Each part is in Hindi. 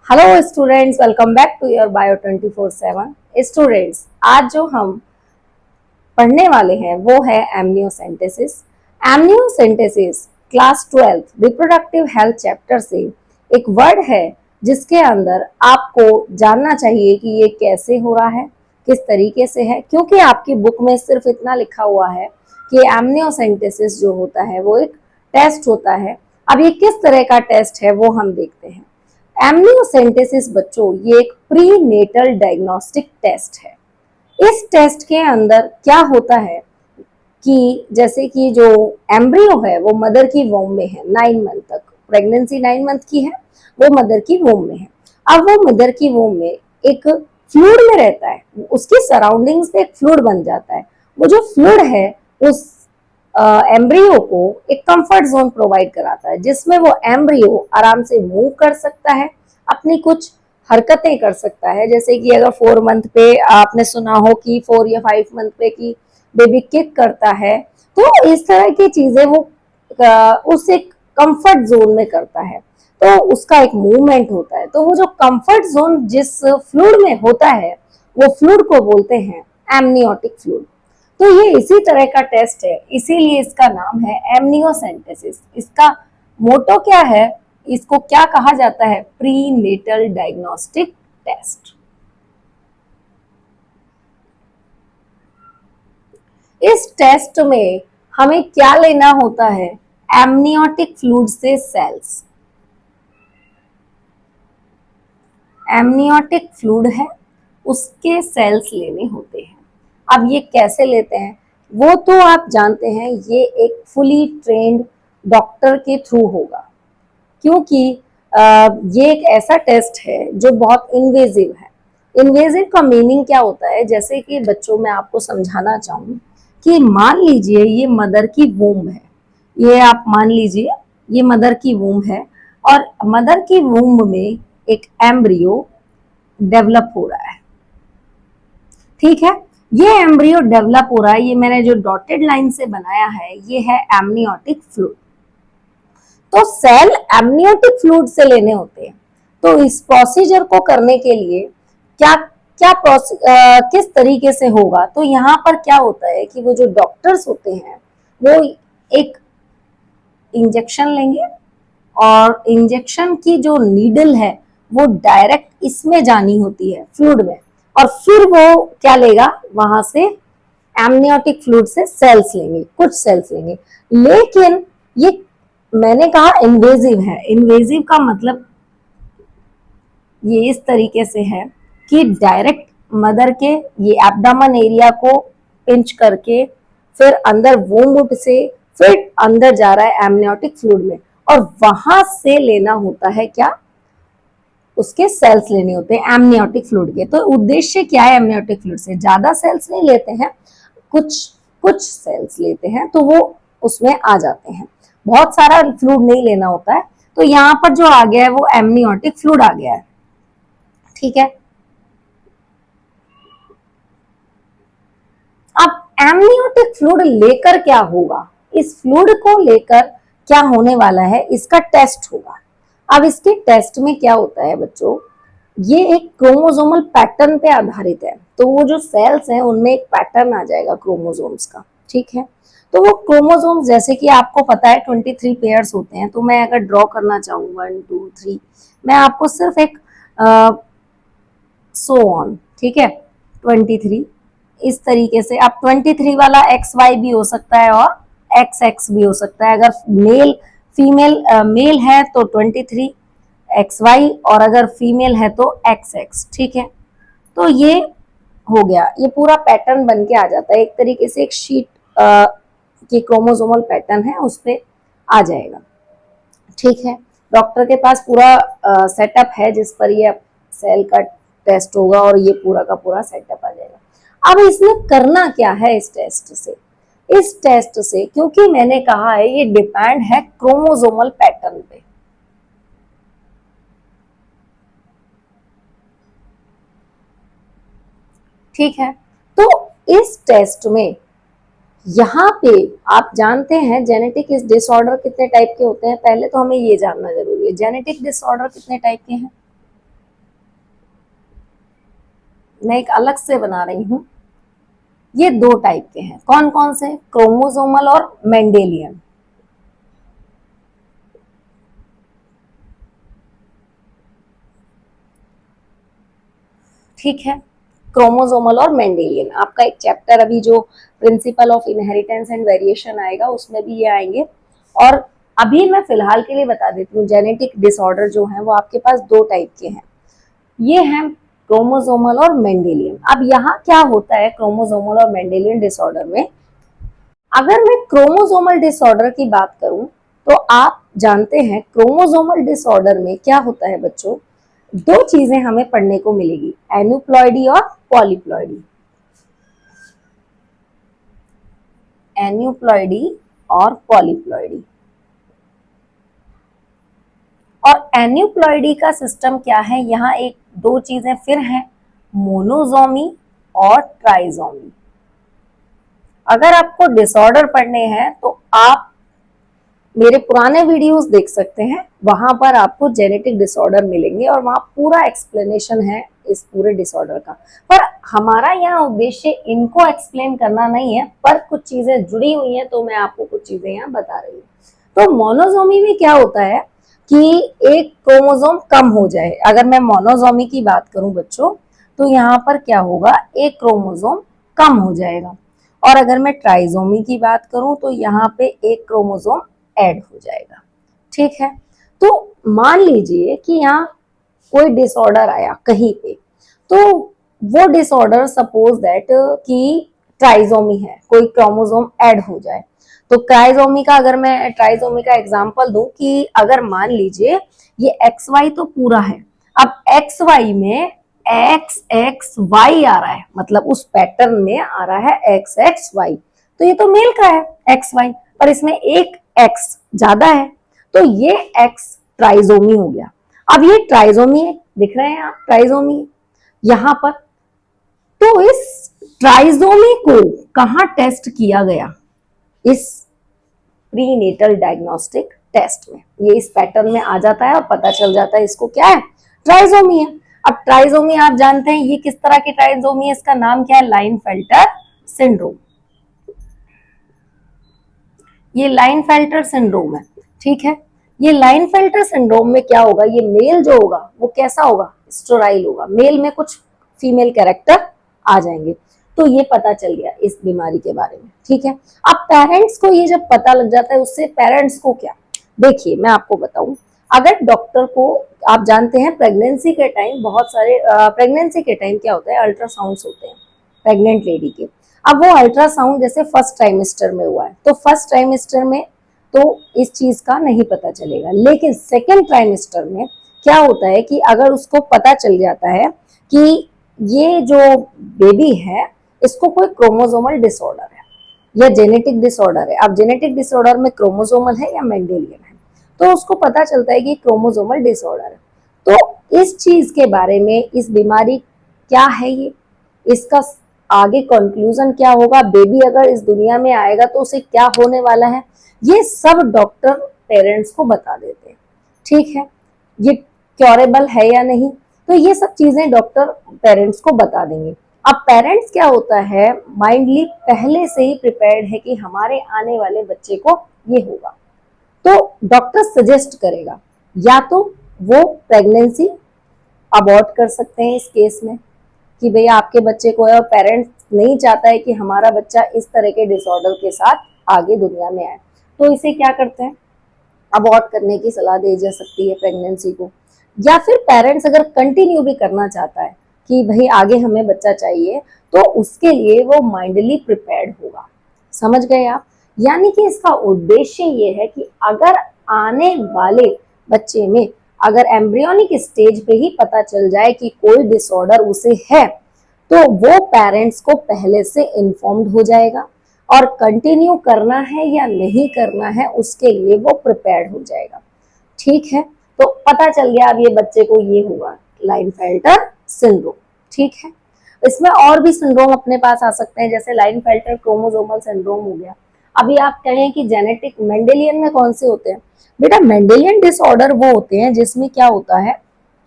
Hello students, welcome back to your bio 24/7। Students, आज जो हम पढ़ने वाले हैं वो है amniocentesis. Amniocentesis class 12 reproductive health chapter से एक वर्ड है जिसके अंदर आपको जानना चाहिए कि ये कैसे हो रहा है, किस तरीके से है, क्योंकि आपकी बुक में सिर्फ इतना लिखा हुआ है कि एमनियोसेंटेसिस जो होता है वो एक टेस्ट होता है। अब ये किस तरह का टेस्ट है वो हम देखते हैं। एमनियोसेंटेसिस बच्चों ये एक प्री नेटल डायग्नोस्टिक टेस्ट है। इस टेस्ट के अंदर क्या होता है कि जैसे कि जो एम्ब्रियो है वो मदर की वोम में है 9 मंथ तक, प्रेगनेंसी 9 मंथ की है, वो मदर की वोम में है। अब वो मदर की वोम में एक फ्लूइड में रहता है, उसकी सराउंडिंग्स में एक फ्लूइड बन जाता है। वो जो फ्लूइड है उस एम्ब्रियो को एक कंफर्ट जोन प्रोवाइड कराता है जिसमें वो एम्ब्रियो आराम से मूव कर सकता है, अपनी कुछ हरकतें कर सकता है। जैसे कि अगर 4 मंथ पे आपने सुना हो कि 4 या 5 मंथ पे कि बेबी किक करता है, तो इस तरह की चीजें वो उस एक कंफर्ट जोन में करता है, तो उसका एक मूवमेंट होता है। तो वो जो कंफर्ट जोन जिस फ्लूइड में होता है वो फ्लूइड को बोलते हैं एमनियोटिक फ्लूइड। तो ये इसी तरह का टेस्ट है, इसीलिए इसका नाम है एमनियोसेंटेसिस। इसका मोटो क्या है, इसको क्या कहा जाता है? Prenatal diagnostic test. इस टेस्ट में हमें क्या लेना होता है? एमनियोटिक फ्लूइड से सेल्स। एमनियोटिक फ्लूइड है, उसके सेल्स लेने होते हैं। अब ये कैसे लेते हैं वो तो आप जानते हैं, ये एक फुली ट्रेन्ड डॉक्टर के थ्रू होगा, क्योंकि ये एक ऐसा टेस्ट है जो बहुत इन्वेजिव है। इन्वेजिव का मीनिंग क्या होता है? जैसे कि बच्चों में आपको समझाना चाहूँ कि मान लीजिए ये मदर की वूम है, ये आप मान लीजिए ये मदर की वूम है और मदर की वूम में एक एम्ब्रियो डेवलप हो रहा है। ठीक है, ये एम्ब्रियो डेवलप हो रहा है, ये मैंने जो डॉटेड लाइन से बनाया है ये है एमनियोटिक फ्लूइड। तो सेल एमनियोटिक फ्लूइड से लेने होते हैं। तो इस प्रोसीजर को करने के लिए क्या क्या किस तरीके से होगा? तो यहाँ पर क्या होता है कि वो जो डॉक्टर्स होते हैं वो एक इंजेक्शन लेंगे और इंजेक्शन की जो नीडल है वो डायरेक्ट इसमें जानी होती है फ्लूइड में, और फिर वो क्या लेगा वहां से एमनियोटिक फ्लूइड से सेल्स लेंगे, कुछ सेल्स लेंगे। लेकिन ये मैंने कहा इन्वेजिव है। इन्वेजिव का मतलब ये इस तरीके से है कि डायरेक्ट मदर के ये एब्डामन एरिया को पिंच करके फिर अंदर वोम्ब से फिर अंदर जा रहा है एमनियोटिक फ्लूइड में, और वहां से लेना होता है क्या? उसके सेल्स लेने होते हैं एमनियोटिक फ्लूइड के। तो उद्देश्य क्या है? एमनियोटिक फ्लूइड से ज्यादा सेल्स नहीं लेते हैं, कुछ कुछ सेल्स लेते हैं तो वो उसमें आ जाते हैं। बहुत सारा फ्लूइड नहीं लेना होता है। तो यहाँ पर जो आ गया है वो एमनियोटिक फ्लूइड आ गया है। ठीक है, अब एमनियोटिक फ्लूइड लेकर क्या होगा? इस फ्लूइड को लेकर क्या होने वाला है? इसका टेस्ट होगा। अब इसके टेस्ट में क्या होता है बच्चों, ये एक क्रोमोसोमल पैटर्न पे आधारित है। तो वो जो सेल्स हैं उनमें एक पैटर्न आ जाएगा क्रोमोसोम्स का। ठीक है, तो वो क्रोमोसोम्स जैसे कि आपको पता है 23 पेयर्स होते हैं। तो मैं अगर ड्रॉ करना चाहूँ 1 2 3, मैं आपको सिर्फ एक सो ऑन, ठीक है, 23 इस तरीके से। अब 23 वाला एक्स वाई भी हो सकता है और एक्स एक्स भी हो सकता है। अगर मेल फीमेल मेल है तो 23 एक्स वाई, और अगर फीमेल है तो एक्स एक्स। ठीक है, तो ये हो गया, ये पूरा पैटर्न बन के आ जाता है एक तरीके से। एक शीट की क्रोमोसोमल पैटर्न है उस पर आ जाएगा। ठीक है, डॉक्टर के पास पूरा सेटअप है जिस पर ये सेल का टेस्ट होगा और ये पूरा का पूरा सेटअप आ जाएगा। अब इसमें करना क्या है इस टेस्ट से? इस टेस्ट से, क्योंकि मैंने कहा है ये डिपेंड है क्रोमोसोमल पैटर्न पे। ठीक है, तो इस टेस्ट में यहाँ पे आप जानते हैं जेनेटिक डिसऑर्डर कितने टाइप के होते हैं। पहले तो हमें ये जानना जरूरी है, जेनेटिक डिसऑर्डर कितने टाइप के हैं? मैं एक अलग से बना रही हूं। ये दो टाइप के हैं, कौन कौन से? क्रोमोसोमल और मेंडेलियन। ठीक है, क्रोमोसोमल और मेंडेलियन। आपका एक चैप्टर अभी जो principle of inheritance and variation आएगा उसमें भी ये आएंगे। और अभी मैं फिलहाल के लिए बता देती हूँ, जेनेटिक डिसऑर्डर जो है वो आपके पास दो टाइप के हैं, ये हैं क्रोमोसोमल और मेंडेलियन। अब यहाँ क्या होता है क्रोमोसोमल और मेंडेलियन डिसऑर्डर में, अगर मैं क्रोमोसोमल डिसऑर्डर की बात करूं तो आप जानते हैं क्रोमोसोमल डिसऑर्डर में क्या होता है बच्चों, दो चीजें हमें पढ़ने को मिलेगी, एन्यूप्लॉइडी और पॉलीप्लॉइडी। एन्यूप्लॉइडी और पॉलीप्लॉइडी। और एन्यूप्लॉइडी का सिस्टम क्या है, यहाँ एक दो चीजें फिर हैं, मोनोजोमी और ट्राइजोमी। अगर आपको डिसऑर्डर पढ़ने हैं तो आप मेरे पुराने वीडियोस देख सकते हैं, वहां पर आपको जेनेटिक डिसऑर्डर मिलेंगे और वहां पूरा एक्सप्लेनेशन है इस पूरे डिसऑर्डर का। पर हमारा यहाँ उद्देश्य इनको एक्सप्लेन करना नहीं है, पर कुछ चीजें जुड़ी हुई हैं तो मैं आपको कुछ चीजें यहाँ बता रही हूँ। तो मोनोजोमी में क्या होता है कि एक क्रोमोसोम कम हो जाए। अगर मैं मोनोजोमी की बात करूं बच्चों तो यहाँ पर क्या होगा, एक क्रोमोसोम कम हो जाएगा। और अगर मैं ट्राइजोमी की बात करूं तो यहाँ पे एक क्रोमोसोम ऐड हो जाएगा। ठीक है, तो मान लीजिए कि यहाँ कोई डिसऑर्डर आया कहीं पे, तो वो डिसऑर्डर सपोज दैट कि ट्राइजोमी है, कोई क्रोमोसोम ऐड हो जाए। तो ट्राइजोमी का अगर मैं ट्राइजोमी का एग्जांपल दूं कि अगर मान लीजिए ये एक्स वाई तो पूरा है, अब एक्स वाई में एक्स एक्स वाई आ रहा है, मतलब उस पैटर्न में आ रहा है एक्स एक्स वाई, तो ये तो मेल का है एक्स वाई, पर इसमें एक एक्स ज्यादा है, तो ये एक्स ट्राइजोमी हो गया। अब ये ट्राइजोमी है, दिख रहे हैं आप, ट्राइजोमी यहां पर। तो इस ट्राइजोमी को कहां टेस्ट किया गया, इस प्रीनेटल डायग्नोस्टिक टेस्ट में। ये इस पैटर्न में आ जाता है और पता चल जाता है इसको क्या है, ट्राइजोमी है। अब ट्राइजोमी आप जानते हैं ये किस तरह की ट्राइजोमी है, इसका नाम क्या है, लाइनफेल्टर सिंड्रोम। ये लाइनफेल्टर सिंड्रोम है। ठीक है, ये लाइनफेल्टर सिंड्रोम में क्या होगा, ये मेल जो होगा वो कैसा होगा, स्टेराइल होगा, मेल में कुछ फीमेल कैरेक्टर आ जाएंगे। तो ये पता चल गया इस बीमारी के बारे में। ठीक है, अब पेरेंट्स को ये जब पता लग जाता है, उससे पेरेंट्स को क्या, देखिए मैं आपको बताऊं, अगर डॉक्टर को, आप जानते हैं प्रेगनेंसी के टाइम बहुत सारे प्रेगनेंसी के टाइम क्या होता है, अल्ट्रासाउंड्स होते हैं प्रेग्नेंट लेडी के। अब वो अल्ट्रासाउंड जैसे फर्स्ट ट्राइमेस्टर में हुआ है तो फर्स्ट ट्राइमेस्टर में तो इस चीज का नहीं पता चलेगा, लेकिन सेकेंड ट्राइमेस्टर में क्या होता है कि अगर उसको पता चल जाता है कि ये जो बेबी है इसको कोई क्रोमोसोमल डिसऑर्डर है या जेनेटिक डिसऑर्डर है। अब जेनेटिक डिसऑर्डर में क्रोमोसोमल है या मेंडेलियन है, तो उसको पता चलता है कि क्रोमोसोमल डिसऑर्डर है। तो इस चीज के बारे में, इस बीमारी क्या है ये, इसका आगे कंक्लूजन क्या होगा, बेबी अगर इस दुनिया में आएगा तो उसे क्या होने वाला है, ये सब डॉक्टर पेरेंट्स को बता देते हैं। ठीक है, ये क्योरेबल है या नहीं, तो ये सब चीजें डॉक्टर पेरेंट्स को बता देंगे। अब पेरेंट्स क्या होता है, माइंडली पहले से ही प्रिपेयर्ड है कि हमारे आने वाले बच्चे को ये होगा, तो डॉक्टर सजेस्ट करेगा, या तो वो प्रेगनेंसी अबॉर्ट कर सकते हैं इस केस में कि भैया आपके बच्चे को है और पेरेंट्स नहीं चाहता है कि हमारा बच्चा इस तरह के डिसऑर्डर के साथ आगे दुनिया में आए, तो इसे क्या करते हैं, अबॉर्ट करने की सलाह दी जा सकती है प्रेगनेंसी को। या फिर पेरेंट्स अगर कंटिन्यू भी करना चाहता है कि भाई आगे हमें बच्चा चाहिए, तो उसके लिए वो माइंडली प्रिपेयर्ड होगा। समझ गए आप, यानी कि इसका उद्देश्य ये है कि अगर आने वाले बच्चे में अगर एम्ब्रियोनिक स्टेज पे ही पता चल जाए कि कोई डिसऑर्डर उसे है, तो वो पेरेंट्स को पहले से इन्फॉर्म्ड हो जाएगा और कंटिन्यू करना है या नहीं करना है उसके लिए वो प्रिपेयर्ड हो जाएगा। ठीक है, तो पता चल गया अब ये बच्चे को ये हुआ लाइनफेल्टर सिंड्रोम। ठीक है, इसमें और भी सिंड्रोम अपने पास आ सकते हैं, जैसे लाइनफेल्टर क्रोमोसोमल सिंड्रोम हो गया। अभी आप कहें कि जेनेटिक मेंडेलियन में कौन से होते हैं, बेटा मेंडेलियन डिसऑर्डर वो होते हैं जिसमें क्या होता है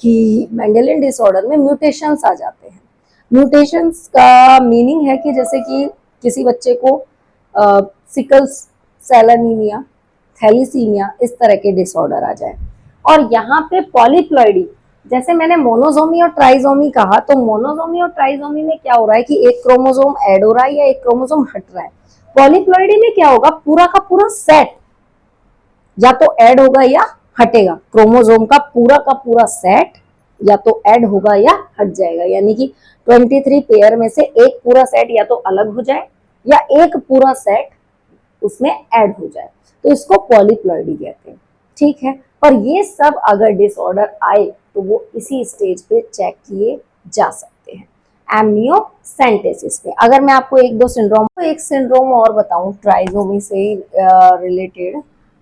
कि मेंडेलियन डिसऑर्डर में म्यूटेशंस आ जाते हैं। म्यूटेशंस का मीनिंग है कि जैसे कि किसी बच्चे को सिकल सेल एनीमिया, थैलीसीमिया, इस तरह के डिसऑर्डर आ जाए। और यहाँ पे पॉलीप्लॉइडी, जैसे मैंने मोनोजोमी और ट्राइजोमी कहा, तो मोनोजोमी और ट्राइजोमी में क्या हो रहा है कि एक क्रोमोसोम ऐड हो रहा है या एक क्रोमोसोम हट रहा है। पॉलीप्लॉइडी में क्या होगा, पूरा का पूरा सेट या तो ऐड होगा या हटेगा, क्रोमोसोम का पूरा सेट या तो ऐड होगा या हट जाएगा, यानी कि 23 पेयर में से एक पूरा सेट या तो अलग हो जाए या एक पूरा सेट उसमें ऐड हो जाए, तो इसको पॉलीप्लॉइडी कहते हैं। ठीक है, और ये सब अगर डिसऑर्डर आए तो वो इसी स्टेज पे चेक किए जा सकते हैं, एमनियोसेंटेसिस पे। अगर मैं आपको एक दो सिंड्रोम, एक सिंड्रोम और बताऊं ट्राइजोमी से रिलेटेड,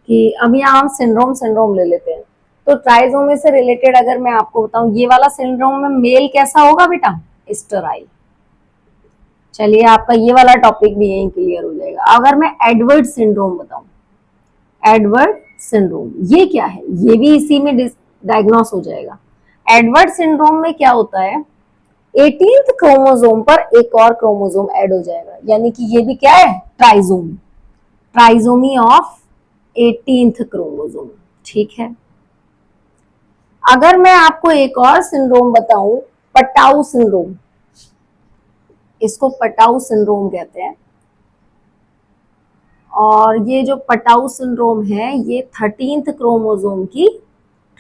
कि अब यहाँ हम सिंड्रोम ले लेते हैं। तो ट्राइजोमी से रिलेटेड अगर मैं आपको बताऊं, ये वाला सिंड्रोम में मेल कैसा होगा बेटा, स्टेराइल। चलिए आपका ये वाला टॉपिक भी यहीं क्लियर हो जाएगा। अगर मैं एडवर्ड सिंड्रोम बताऊं, एडवर्ड सिंड्रोम ये क्या है, ये भी इसी में डायग्नोस हो जाएगा। एडवर्ड सिंड्रोम में क्या होता है, 18th क्रोमोसोम पर एक और क्रोमोसोम ऐड हो जाएगा, यानी कि ये भी क्या है, trisomy, trisomy of 18th chromosome. ठीक है, अगर मैं आपको एक और सिंड्रोम बताऊं, पटाउ सिंड्रोम, इसको पटाउ सिंड्रोम कहते हैं। और ये जो पटाउ सिंड्रोम है ये 13th क्रोमोसोम की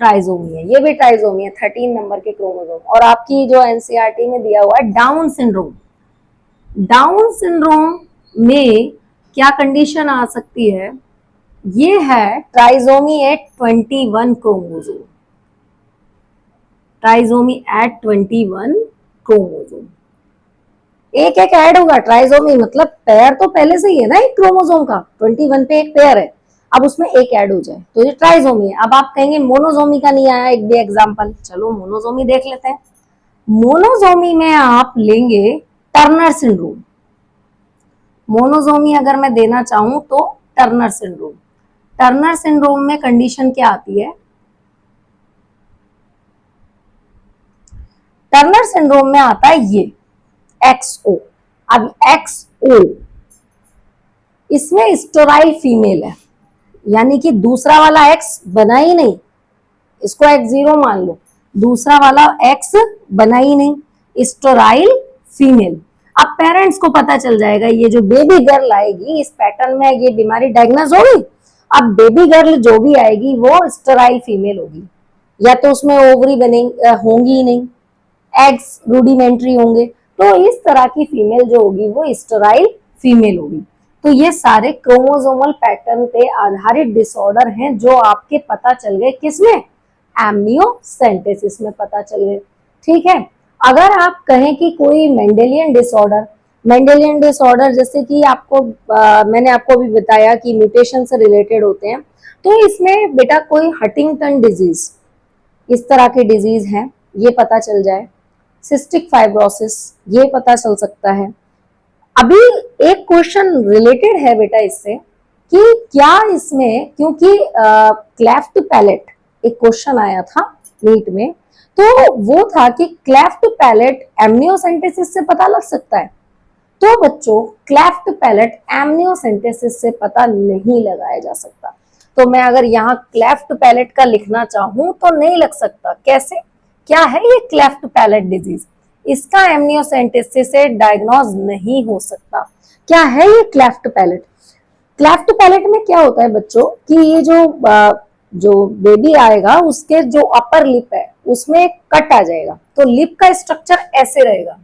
ट्राइजोमी है, ये भी ट्राइजोमी है, 13 नंबर के क्रोमोसोम। और आपकी जो एनसीईआरटी में दिया हुआ है डाउन सिंड्रोम, डाउन सिंड्रोम में क्या कंडीशन आ सकती है, ये है trisomy at 21 chromosome, trisomy at 21 chromosome. एक एक ऐड होगा, ट्राइजोमी मतलब पेयर तो पहले से ही है ना एक क्रोमोसोम का, 21 पे एक पेयर है, अब उसमें एक ऐड हो जाए तो ये ट्राइजोमी है। अब आप कहेंगे मोनोजोमी का नहीं आया एक भी एग्जांपल, चलो मोनोजोमी देख लेते हैं। मोनोजोमी में आप लेंगे टर्नर सिंड्रोम, मोनोजोमी अगर मैं देना चाहूं तो टर्नर सिंड्रोम। टर्नर सिंड्रोम में कंडीशन क्या आती है, टर्नर सिंड्रोम में आता है ये XO। अब XO इसमें स्टेराइल फीमेल है, यानी कि दूसरा वाला X बना ही नहीं, इसको X0 मान लो, दूसरा वाला X बना ही नहीं, स्टेराइल फीमेल। अब पेरेंट्स को पता चल जाएगा ये जो बेबी गर्ल आएगी इस पैटर्न में ये बीमारी डायग्नोज होगी। अब बेबी गर्ल जो भी आएगी वो स्टेराइल फीमेल होगी, या तो उसमें ओवरी बनेंगी होंगी ही नहीं, एग्स रूडिमेंट्री होंगे, तो इस तरह की फीमेल जो होगी वो स्टेराइल फीमेल होगी। तो ये सारे क्रोमोसोमल पैटर्न पे आधारित डिसऑर्डर हैं जो आपके पता चल गए किसमें, एमनियोसेंटेसिस में पता चल गए। ठीक है, अगर आप कहें कि कोई मेंडेलियन डिसऑर्डर, मेंडेलियन डिसऑर्डर जैसे कि आपको मैंने आपको भी बताया कि म्यूटेशन से रिलेटेड होते हैं, तो इसमें बेटा कोई हंटिंगटन डिजीज, इस तरह के डिजीज हैं ये पता चल जाए, सिस्टिक फाइब्रोसिस ये पता चल सकता है। अभी एक क्वेश्चन रिलेटेड है बेटा इससे कि क्या इसमें, क्योंकि क्लेफ्ट पैलेट एक क्वेश्चन आया था नीट में, तो वो था कि क्लेफ्ट पैलेट एमनियोसेंटेसिस से पता लग सकता है। तो बच्चों क्लेफ्ट पैलेट एमनियोसेंटेसिस से पता नहीं लगाया जा सकता। तो मैं अगर यहाँ क्लेफ्ट पैलेट का लिखना चाहूं तो नहीं लग सकता, कैसे, क्या है ये क्लेफ्ट पैलेट डिजीज, इसका एमनियोसेंटेसिस से डायग्नोज नहीं हो सकता। क्या है ये क्लेफ्ट पैलेट, क्लेफ्ट पैलेट में क्या होता है बच्चों कि ये जो बेबी आएगा उसके जो अपर लिप है उसमें कट आ जाएगा, तो लिप का स्ट्रक्चर ऐसे रहेगा,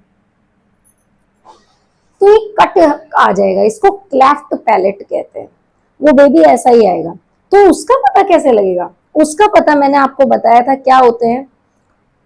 तो ये कट आ जाएगा, इसको क्लेफ्ट पैलेट कहते हैं। वो बेबी ऐसा ही आएगा, तो उसका पता कैसे लगेगा, उसका पता मैंने आपको बताया था क्या होते हैं,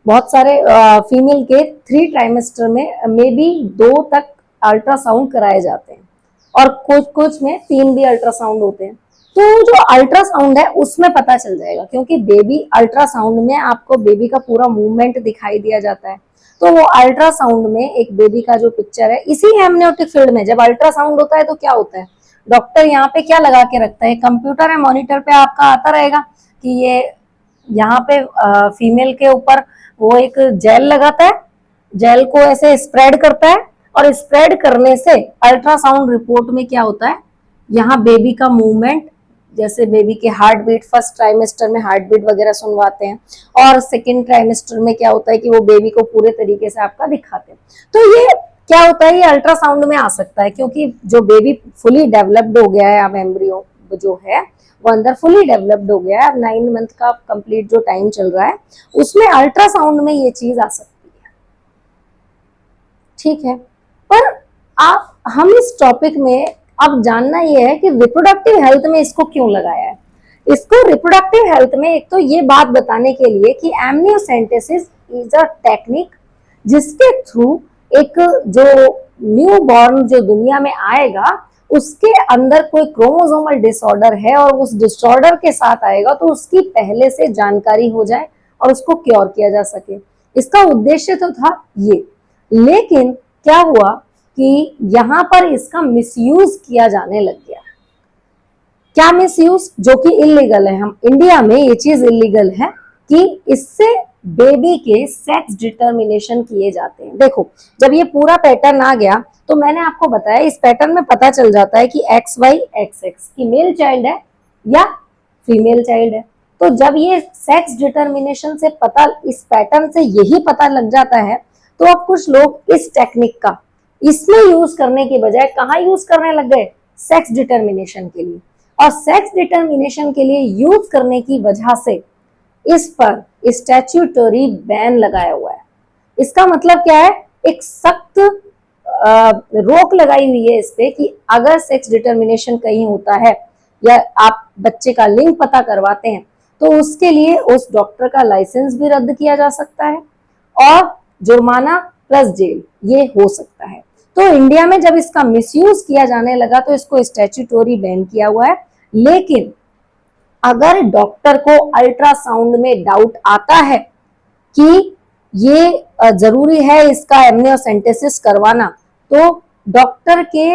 बहुत सारे फीमेल के 3 ट्राइमेस्टर में भी 2 तक अल्ट्रासाउंड कराए जाते हैं, और कुछ में 3 भी अल्ट्रासाउंड होते हैं। तो जो अल्ट्रासाउंड है उसमें पता चल जाएगा, क्योंकि बेबी अल्ट्रासाउंड में आपको बेबी का पूरा मूवमेंट दिखाई दिया जाता है, तो वो अल्ट्रासाउंड में एक बेबी का जो पिक्चर है, इसी हेमनियोटिक फील्ड में जब अल्ट्रासाउंड होता है तो क्या होता है, डॉक्टर यहाँ पे क्या लगा के रखता है, कंप्यूटर है, मॉनिटर पे आपका आता रहेगा कि ये यहाँ पे फीमेल के ऊपर वो एक जेल लगाता है, जेल को ऐसे स्प्रेड करता है और स्प्रेड करने से अल्ट्रासाउंड रिपोर्ट में क्या होता है, यहाँ बेबी का मूवमेंट, जैसे बेबी के हार्ट बीट, फर्स्ट ट्राइमेस्टर में हार्ट बीट वगैरह सुनवाते हैं, और सेकेंड ट्राइमेस्टर में क्या होता है कि वो बेबी को पूरे तरीके से आपका दिखाते हैं। तो ये क्या होता है, ये अल्ट्रासाउंड में आ सकता है, क्योंकि जो बेबी फुली डेवलप्ड हो गया है, अब एम्ब्रियो जो है वो अंदर फुली डेवलप्ड हो गया है, अब 9 मंथ का कंप्लीट जो टाइम चल रहा है उसमें अल्ट्रासाउंड में ये चीज आ सकती है। ठीक है, पर आप हम इस टॉपिक में अब जानना ये है कि रिप्रोडक्टिव हेल्थ में इसको क्यों लगाया है। इसको रिप्रोडक्टिव हेल्थ में एक तो ये बात बताने के लिए कि एमनियोसेंटेसिस इज अ टेक्निक जिसके थ्रू एक जो न्यू बॉर्न जो दुनिया में आएगा उसके अंदर कोई क्रोमोसोमल डिसऑर्डर है और उस डिसऑर्डर के साथ आएगा तो उसकी पहले से जानकारी हो जाए और उसको क्योर किया जा सके। इसका उद्देश्य तो था ये, लेकिन क्या हुआ कि यहाँ पर इसका मिसयूज किया जाने लग गया। क्या मिसयूज, जो कि इलीगल है, हम इंडिया में ये चीज इलीगल है कि इससे बेबी के सेक्स डिटर्मिनेशन किए जाते हैं। देखो, जब ये पूरा पैटर्न आ गया तो मैंने आपको बताया इस पैटर्न में पता चल जाता है कि XY XX की मेल चाइल्ड है या फीमेल चाइल्ड है। तो जब ये सेक्स डिटर्मिनेशन से पता, इस पैटर्न से यही पता लग जाता है, तो अब कुछ लोग इस टेक्निक का इसमें यूज करने के बजाय कहाँ यूज करने लग गए, सेक्स डिटर्मिनेशन के लिए। और सेक्स डिटर्मिनेशन के लिए यूज करने की वजह से इस पर स्टैट्यूटरी बैन लगाया हुआ है। इसका मतलब क्या है, एक सख्त रोक लगाई हुई है इस पे कि अगर सेक्स डिटर्मिनेशन कहीं होता है या आप बच्चे का लिंग पता करवाते हैं तो उसके लिए उस डॉक्टर का लाइसेंस भी रद्द किया जा सकता है और जुर्माना प्लस जेल ये हो सकता है। तो इंडिया में जब इसका मिसयूज किया जाने लगा तो इसको स्टैट्यूटरी बैन किया हुआ है। लेकिन अगर डॉक्टर को अल्ट्रासाउंड में डाउट आता है कि ये जरूरी है इसका एमनियोसेंटेसिस करवाना, तो डॉक्टर के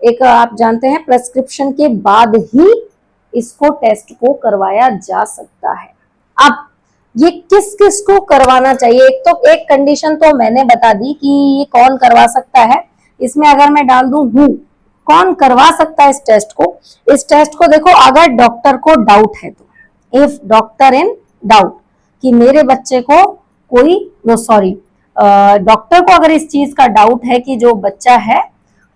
एक आप जानते हैं प्रेस्क्रिप्शन के बाद ही इसको टेस्ट को करवाया जा सकता है। अब ये किस किस को करवाना चाहिए, एक तो एक कंडीशन तो मैंने बता दी कि ये कौन करवा सकता है। इसमें अगर मैं डाल दूं हूं, कौन करवा सकता है इस टेस्ट को, इस टेस्ट को देखो अगर डॉक्टर को डाउट है तो, इफ डॉक्टर इन डाउट कि मेरे बच्चे को कोई डॉक्टर को अगर इस चीज का डाउट है कि जो बच्चा है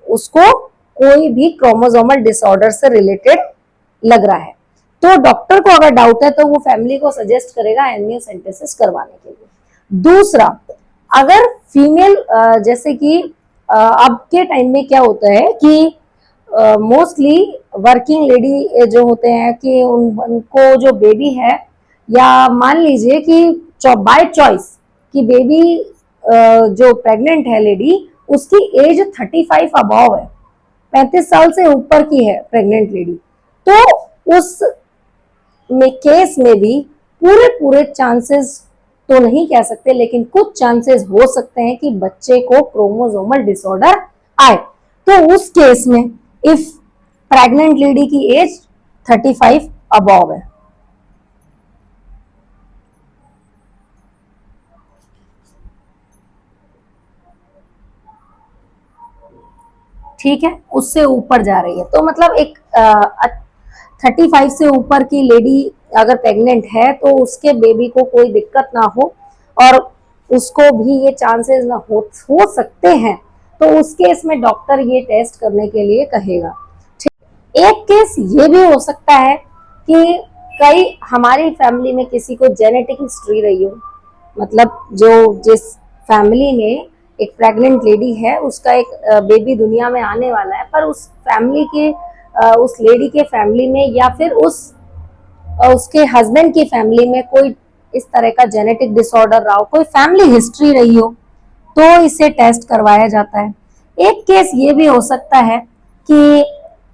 उसको कोई भी क्रोमोसोमल डिसऑर्डर से रिलेटेड लग रहा है, तो डॉक्टर को अगर डाउट है तो वो फैमिली को सजेस्ट करेगा एमनियोसेंटेसिस करवाने के लिए। दूसरा, अगर फीमेल जैसे कि अब के टाइम में क्या होता है कि मोस्टली वर्किंग लेडी जो होते हैं कि उनको जो बेबी है, या मान लीजिए कि बाय चॉइस कि बेबी जो प्रेग्नेंट है लेडी उसकी एज 35 अबव है, 35 साल से ऊपर की है प्रेग्नेंट लेडी, तो उस केस में भी पूरे चांसेस तो नहीं कह सकते लेकिन कुछ चांसेस हो सकते हैं कि बच्चे को क्रोमोसोमल डिसऑर्डर आए। तो उस केस में इफ प्रेग्नेंट लेडी की एज 35 अबव है, ठीक है, उससे ऊपर जा रही है, तो मतलब एक 35 से ऊपर की लेडी अगर प्रेग्नेंट है तो उसके बेबी को कोई दिक्कत ना हो और उसको भी ये चांसेस ना हो सकते हैं, तो उस केस में डॉक्टर ये टेस्ट करने के लिए कहेगा। एक केस ये भी हो सकता है कि कई हमारी फैमिली में किसी को जेनेटिक हिस्ट्री रही हो, मतलब जो जिस फैमिली में एक प्रेग्नेंट लेडी है उसका एक बेबी दुनिया में आने वाला है, पर उस फैमिली के उस लेडी के फैमिली में या फिर उसके हस्बैंड की फैमिली में कोई इस तरह का जेनेटिक डिसऑर्डर रहा हो, कोई फैमिली हिस्ट्री रही हो, तो इसे टेस्ट करवाया जाता है। एक केस ये भी हो सकता है कि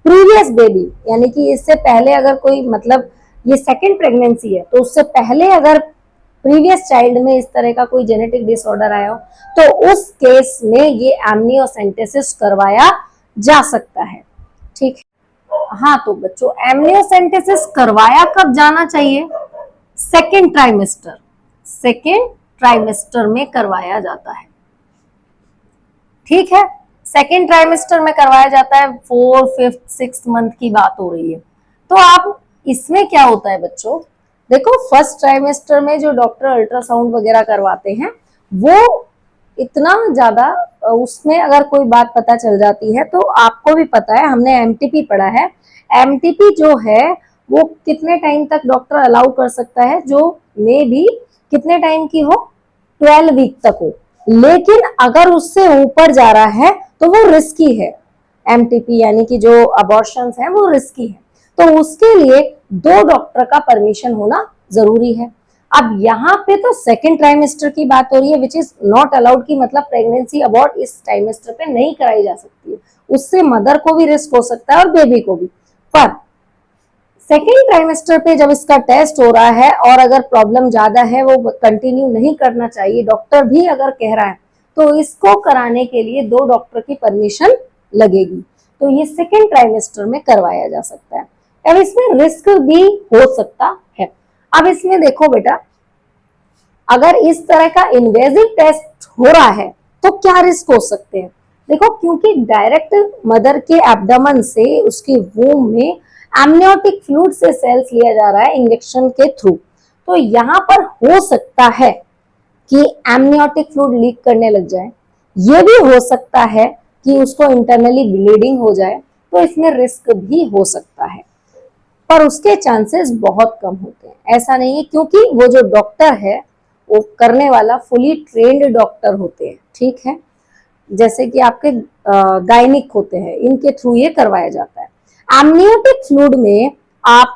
प्रीवियस बेबी, यानी कि इससे पहले अगर कोई, मतलब ये सेकंड प्रेगनेंसी है तो उससे पहले अगर प्रीवियस चाइल्ड में इस तरह का कोई जेनेटिक डिसऑर्डर आया हो तो उस केस में ये एमनियोसेंटेसिस करवाया जा सकता है। ठीक है, हाँ तो बच्चों एमनियोसेंटेसिस करवाया कब जाना चाहिए, सेकेंड ट्राइमेस्टर में करवाया जाता है। ठीक है। सेकेंड ट्राइमेस्टर में करवाया जाता है, 4, 5, 6 मंथ की बात हो रही है। तो आप इसमें क्या होता है बच्चों, देखो फर्स्ट ट्राइमेस्टर में जो डॉक्टर अल्ट्रासाउंड वगैरह करवाते हैं वो इतना ज्यादा, उसमें अगर कोई बात पता चल जाती है तो आपको भी पता है, हमने एमटीपी पढ़ा है। एमटीपी जो है वो कितने टाइम तक डॉक्टर अलाउ कर सकता है, जो मे भी कितने टाइम की हो, 12 वीक तक हो। लेकिन अगर उससे ऊपर जा रहा है तो वो रिस्की है। एमटीपी यानी कि जो अबॉर्शंस हैं वो रिस्की है, तो उसके लिए 2 डॉक्टर का परमिशन होना जरूरी है। अब यहाँ पे तो सेकेंड ट्राइमेस्टर की बात हो रही है, विच इज नॉट अलाउड, की मतलब प्रेगनेंसी अबॉर्ट इस ट्राइमेस्टर पे नहीं कराई जा सकती है, उससे मदर को भी रिस्क हो सकता है और बेबी को भी। पर सेकेंड ट्राइमेस्टर पे जब इसका टेस्ट हो रहा है और अगर प्रॉब्लम ज्यादा है, वो कंटिन्यू नहीं करना चाहिए, डॉक्टर भी अगर कह रहा है, तो इसको कराने के लिए 2 डॉक्टर की परमिशन लगेगी। तो ये सेकेंड ट्राइमेस्टर में करवाया जा सकता है। अब इसमें रिस्क भी हो सकता है। अब इसमें देखो बेटा, अगर इस तरह का इन्वेजिव टेस्ट हो रहा है तो क्या रिस्क हो सकते हैं। देखो, क्योंकि डायरेक्ट मदर के एब्डोमेन से उसके वूम में एमनियोटिक फ्लूइड से सेल्स लिया जा रहा है इंजेक्शन के थ्रू, तो यहाँ पर हो सकता है कि एमनियोटिक फ्लूइड लीक करने लग जाए। ये भी हो सकता है कि उसको इंटरनली ब्लीडिंग हो जाए, तो इसमें रिस्क भी हो सकता है, पर उसके चांसेस बहुत कम होते हैं। ऐसा नहीं है, क्योंकि वो जो डॉक्टर है वो करने वाला फुली ट्रेन्ड डॉक्टर होते हैं, ठीक है। जैसे कि आपके गायनिक होते हैं, इनके थ्रू ये करवाया जाता है। एमनियोटिक फ्लूइड में आप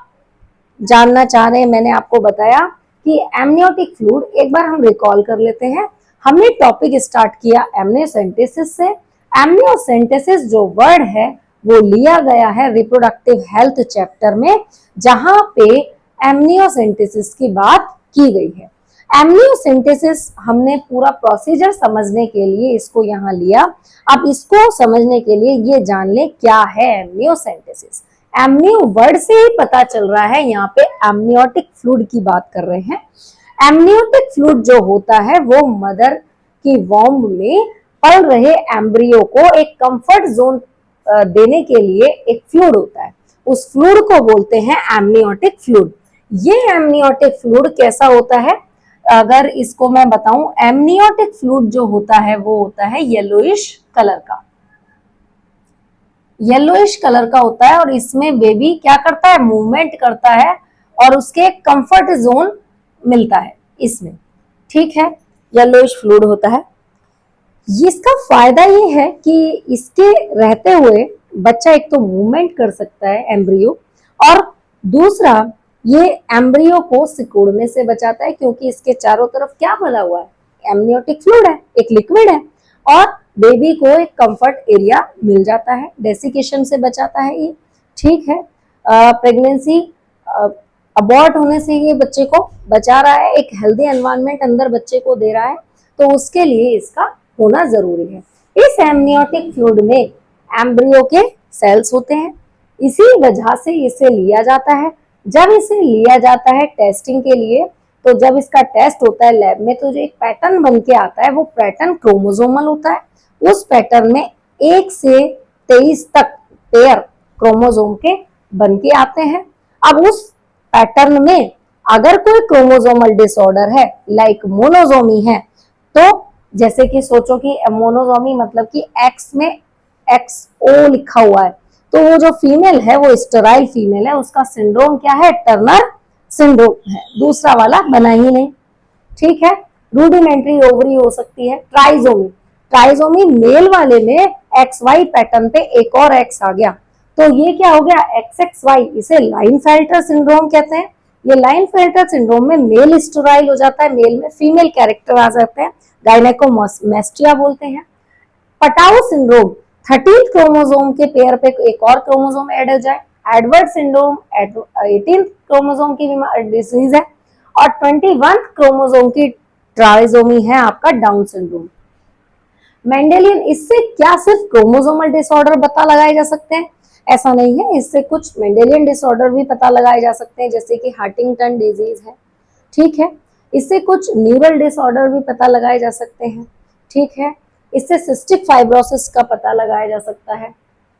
जानना चाह रहे हैं, मैंने आपको बताया कि एमनियोटिक फ्लूइड, एक बार हम रिकॉल कर लेते हैं। हमने टॉपिक स्टार्ट किया एमनियोसेंटेसिस से। एमनियोसेंटेसिस जो वर्ड है वो लिया गया है रिप्रोडक्टिव हेल्थ चैप्टर में, जहां पे एमनियोसेंटेसिस की बात की गई है। एमनियोसेंटेसिस हमने पूरा प्रोसीजर समझने के लिए इसको यहाँ लिया। अब इसको समझने के लिए ये जान ले क्या है एमनियोसेंटेसिस। एमनियो वर्ड से ही पता चल रहा है, यहाँ पे एमनियोटिक फ्लूइड की बात कर रहे हैं। एमनियोटिक फ्लूइड जो होता है वो मदर की वॉम्ब में पल रहे एम्ब्रियो को एक कंफर्ट जोन देने के लिए एक फ्लूइड होता है, उस फ्लूइड को बोलते हैं एमनियोटिक फ्लूइड। ये एमनियोटिक फ्लूइड कैसा होता है, अगर इसको मैं बताऊं, एमनियोटिक फ्लूइड जो होता है वो होता है येलोइश कलर का, येलोइश कलर का होता है। और इसमें बेबी क्या करता है, मूवमेंट करता है और उसके कंफर्ट जोन मिलता है इसमें, ठीक है। येलोइश फ्लूइड होता है। इसका फायदा ये है कि इसके रहते हुए बच्चा एक तो मूवमेंट कर सकता है एम्ब्रियो, और दूसरा ये एम्ब्रियो को सिकुड़ने से बचाता है, क्योंकि इसके चारों तरफ क्या भरा हुआ है, एमनियोटिक फ्लूइड है, एक लिक्विड है, और बेबी को एक कंफर्ट एरिया मिल जाता है, डेसिकेशन से बचाता है ये, ठीक है। प्रेगनेंसी अबॉर्ट होने से ये बच्चे को बचा रहा है, एक हेल्दी एनवायरनमेंट अंदर बच्चे को दे रहा है, तो उसके लिए इसका होना जरूरी है। इस एमनियोटिक फ्लूइड में एम्ब्रियो के सेल्स होते हैं, इसी वजह से इसे लिया जाता है। जब इसे लिया जाता है टेस्टिंग के लिए, तो जब इसका टेस्ट होता है लैब में, तो जो एक पैटर्न बन के आता है वो पैटर्न क्रोमोसोमल होता है। उस पैटर्न में 1 से 23 तक पेयर क्रोमोसोम के बन के आते हैं। अब उस पैटर्न में अगर कोई क्रोमोसोमल डिसऑर्डर है, लाइक मोनोसोमी है, तो जैसे कि सोचो कि मोनोसोमी मतलब कि एक्स में XO लिखा हुआ है, तो वो जो फीमेल है वो स्टेराइल फीमेल है, उसका सिंड्रोम क्या है, टर्नर सिंड्रोम है, दूसरा वाला बना ही नहीं, ठीक है। रूडिमेंट्री ओवरी हो सकती है। ट्राइजोमी, ट्राइजोमी मेल वाले में XY पैटर्न पे एक और X आ गया, तो ये क्या हो गया, XXY, इसे लाइनफेल्टर सिंड्रोम कहते हैं। ये लाइनफेल्टर सिंड्रोम में मेल स्टेराइल हो जाता है, मेल में फीमेल कैरेक्टर आ जाते हैं, गायनेकोमास्टिया बोलते हैं। पटाउ सिंड्रोम, 13 क्रोमोसोम के पेयर पे एक और क्रोमोसोम ऐड हो जाए, एडवर्ड सिंड्रोम 18 क्रोमोसोम की डिजीज है, और 21 क्रोमोसोम की ट्राइजोमी है आपका डाउन सिंड्रोम। मेंडेलियन, इससे क्या सिर्फ क्रोमोसोमल डिसऑर्डर पता लगाए जा सकते हैं, ऐसा नहीं है, इससे कुछ मेंडेलियन डिसऑर्डर भी पता लगाए जा सकते हैं, जैसे कि हंटिंगटन डिजीज है, ठीक है। इससे कुछ न्यूरल डिसऑर्डर भी पता लगाए जा सकते हैं, ठीक है। इससे सिस्टिक फाइब्रोसिस का पता लगाया जा सकता है।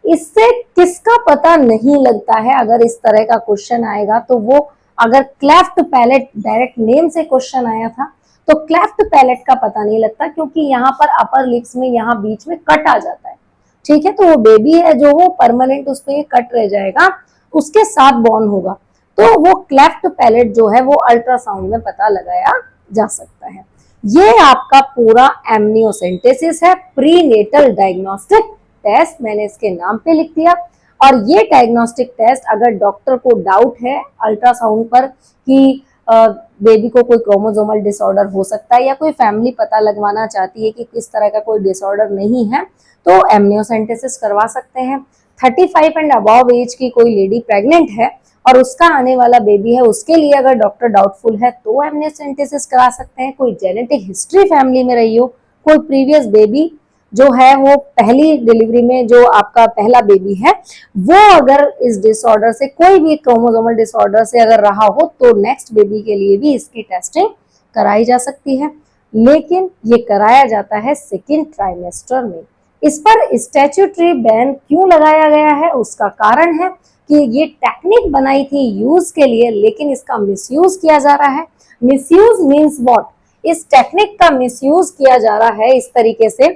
इससे किसका पता नहीं लगता है, अगर इस तरह का क्वेश्चन आएगा तो वो, अगर क्लेफ्ट पैलेट डायरेक्ट नेम से क्वेश्चन आया था तो क्लेफ्ट पैलेट का पता नहीं लगता, क्योंकि यहाँ पर अपर लिप्स में यहाँ बीच में कट आ जाता है, ठीक है। तो वो बेबी है जो वो परमानेंट उस पे कट रह जाएगा, उसके साथ बॉर्न होगा, तो वो क्लेफ्ट पैलेट जो है वो अल्ट्रासाउंड में पता लगाया जा सकता है। ये आपका पूरा एमनियोसेंटेसिस है, प्रीनेटल डायग्नोस्टिक टेस्ट, मैंने इसके नाम पे लिख दिया। और ये डायग्नोस्टिक टेस्ट अगर डॉक्टर को डाउट है अल्ट्रासाउंड पर कि बेबी को कोई क्रोमोसोमल डिसऑर्डर हो सकता है, या कोई फैमिली पता लगवाना चाहती है कि किस तरह का कोई डिसऑर्डर नहीं है, तो एमनियोसेंटेसिस करवा सकते हैं। 35 एंड अबव एज की कोई लेडी प्रेग्नेंट है और उसका आने वाला बेबी है, उसके लिए अगर डॉक्टर डाउटफुल है तो एमनियोसेंटेसिस करा सकते हैं। कोई जेनेटिक हिस्ट्री फैमिली में रही हो, कोई प्रीवियस बेबी जो है वो पहली डिलीवरी में जो आपका पहला बेबी है वो अगर इस डिसऑर्डर से, कोई भी क्रोमोसोमल डिसऑर्डर से अगर रहा हो, तो नेक्स्ट बेबी के लिए भी इसकी टेस्टिंग कराई जा सकती है। लेकिन ये कराया जाता है सेकेंड ट्राइमेस्टर में। इस पर स्टैट्यूटरी बैन क्यों लगाया गया है, उसका कारण है कि ये टेक्निक बनाई थी यूज के लिए, लेकिन इसका मिसयूज किया जा रहा है। मिसयूज मीन्स व्हाट, इस टेक्निक का मिसयूज किया जा रहा है इस तरीके से,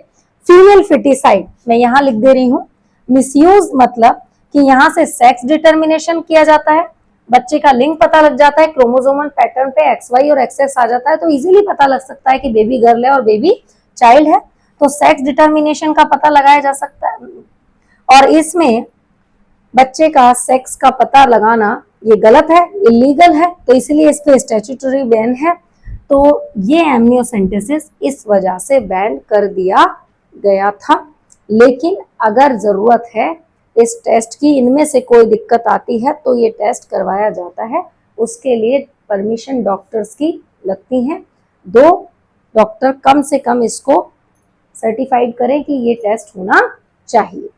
फीमेल फिटिसाइड मैं यहाँ लिख दे रही हूँ। मिसयूज मतलब कि यहाँ से सेक्स डिटर्मिनेशन किया जाता है, बच्चे का लिंग पता लग जाता है, क्रोमोसोमल पैटर्न पे XY और XX आ जाता है, तो इजीली पता लग सकता है कि बेबी गर्ल है और बेबी चाइल्ड है, तो सेक्स डिटर्मिनेशन का पता लगाया जा सकता है। और इसमें बच्चे का सेक्स का पता लगाना ये गलत है, इलीगल है, तो इसलिए इस पे स्टैट्यूटरी बैन है। तो ये एमनियोसेंटेसिस इस वजह से बैन कर दिया गया था। लेकिन अगर जरूरत है इस टेस्ट की, इनमें से कोई दिक्कत आती है तो ये टेस्ट करवाया जाता है, उसके लिए परमिशन डॉक्टर्स की लगती है। 2 डॉक्टर कम से कम इसको सर्टिफाइड करें कि ये टेस्ट होना चाहिए,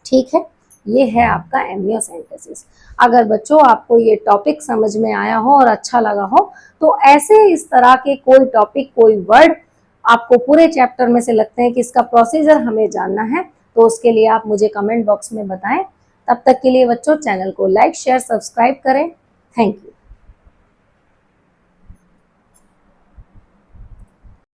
ठीक है। ये है आपका एमनियोसेंटेसिस। अगर बच्चों आपको ये टॉपिक समझ में आया हो और अच्छा लगा हो, तो ऐसे इस तरह के कोई टॉपिक, कोई वर्ड आपको पूरे चैप्टर में से लगते हैं कि इसका प्रोसीजर हमें जानना है, तो उसके लिए आप मुझे कमेंट बॉक्स में बताएं। तब तक के लिए बच्चों चैनल को लाइक, शेयर, सब्सक्राइब करें। Thank you.